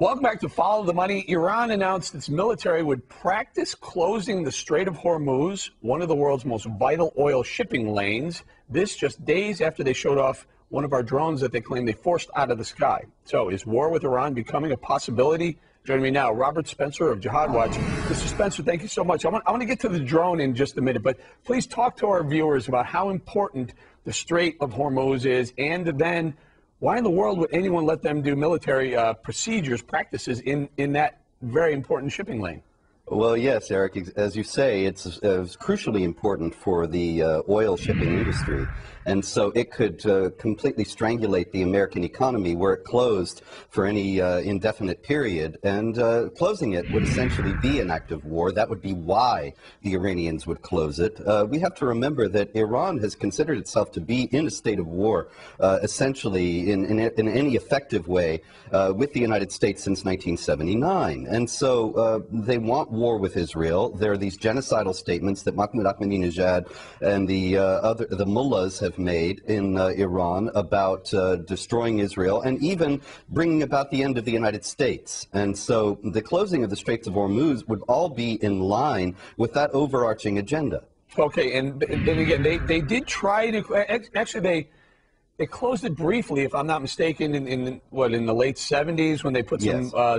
Welcome back to Follow the Money. Iran announced its military would practice closing the Strait of Hormuz, one of the world's most vital oil shipping lanes. This just days after they showed off one of our drones that they claim they forced out of the sky. So is war with Iran becoming a possibility? Joining me now, Robert Spencer of Jihad Watch. Mr. Spencer, thank you so much. I want to get to the drone in just a minute, but please talk to our viewers about how important the Strait of Hormuz is, and then why in the world would anyone let them do military procedures, practices in that very important shipping lane? Well, yes, Eric, as you say, it's crucially important for the oil shipping industry. And so it could completely strangulate the American economy were it closed for any indefinite period. And closing it would essentially be an act of war. That would be why the Iranians would close it. We have to remember that Iran has considered itself to be in a state of war, essentially in any effective way, with the United States since 1979. And so they want war with Israel. There are these genocidal statements that Mahmoud Ahmadinejad and the mullahs have made in Iran about destroying Israel and even bringing about the end of the United States. And so the closing of the Straits of Hormuz would all be in line with that overarching agenda. Okay, and again, they did try to, actually they closed it briefly, if I'm not mistaken, in the late 70s when they put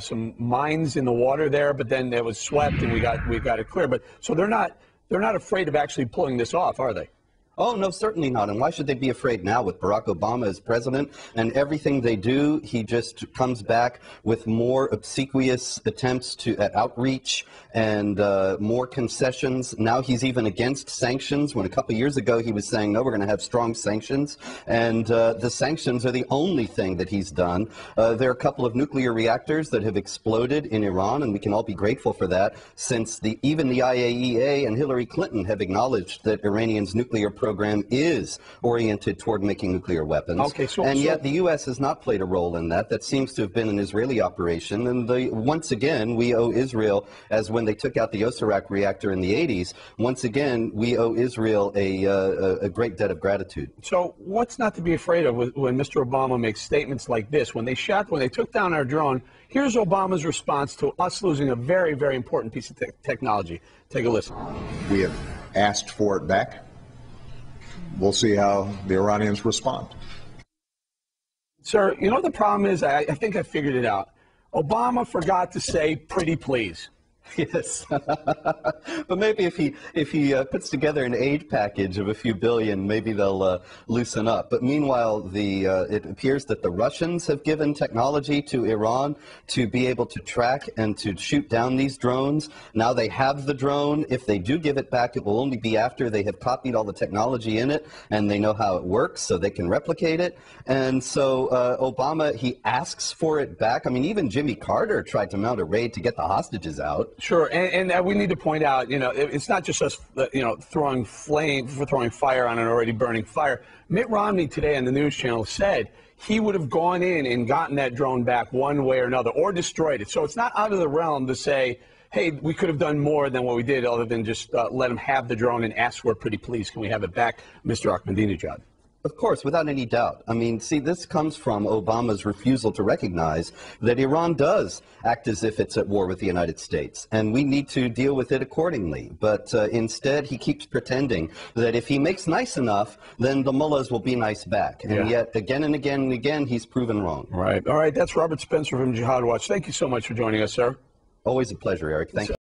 some mines in the water there, but then it was swept and we got it clear. But so they're not afraid of actually pulling this off, are they? Oh, no, certainly not. And why should they be afraid now with Barack Obama as president? And everything they do, he just comes back with more obsequious attempts at outreach and more concessions. Now he's even against sanctions, when a couple of years ago he was saying, no, we're going to have strong sanctions. And the sanctions are the only thing that he's done. There are a couple of nuclear reactors that have exploded in Iran, and we can all be grateful for that, since even the IAEA and Hillary Clinton have acknowledged that Iranians' nuclear program is oriented toward making nuclear weapons. Okay, and yet the U.S. has not played a role in that. That seems to have been an Israeli operation. And once again, we owe Israel, as when they took out the Osirak reactor in the 80s, once again, we owe Israel a great debt of gratitude. So what's not to be afraid of when Mr. Obama makes statements like this? When they took down our drone, here's Obama's response to us losing a very, very important piece of technology. Take a listen. We have asked for it back. We'll see how the Iranians respond. Sir, you know what the problem is? I think I figured it out. Obama forgot to say pretty please. Yes, but maybe if he puts together an aid package of a few billion, maybe they'll loosen up. But meanwhile, it appears that the Russians have given technology to Iran to be able to track and to shoot down these drones. Now they have the drone. If they do give it back, it will only be after they have copied all the technology in it and they know how it works, so they can replicate it. And so Obama, he asks for it back. I mean, even Jimmy Carter tried to mount a raid to get the hostages out. Sure, and we need to point out, it's not just us, throwing fire on an already burning fire. Mitt Romney today on the news channel said he would have gone in and gotten that drone back one way or another, or destroyed it. So it's not out of the realm to say, hey, we could have done more than what we did, other than just let him have the drone and ask for it pretty please. Can we have it back, Mr. Ahmadinejad? Of course, without any doubt. I mean, see, this comes from Obama's refusal to recognize that Iran does act as if it's at war with the United States, and we need to deal with it accordingly. But instead, he keeps pretending that if he makes nice enough, then the mullahs will be nice back. And yet, again and again and again, he's proven wrong. Right. All right, that's Robert Spencer from Jihad Watch. Thank you so much for joining us, sir. Always a pleasure, Eric. Thank you.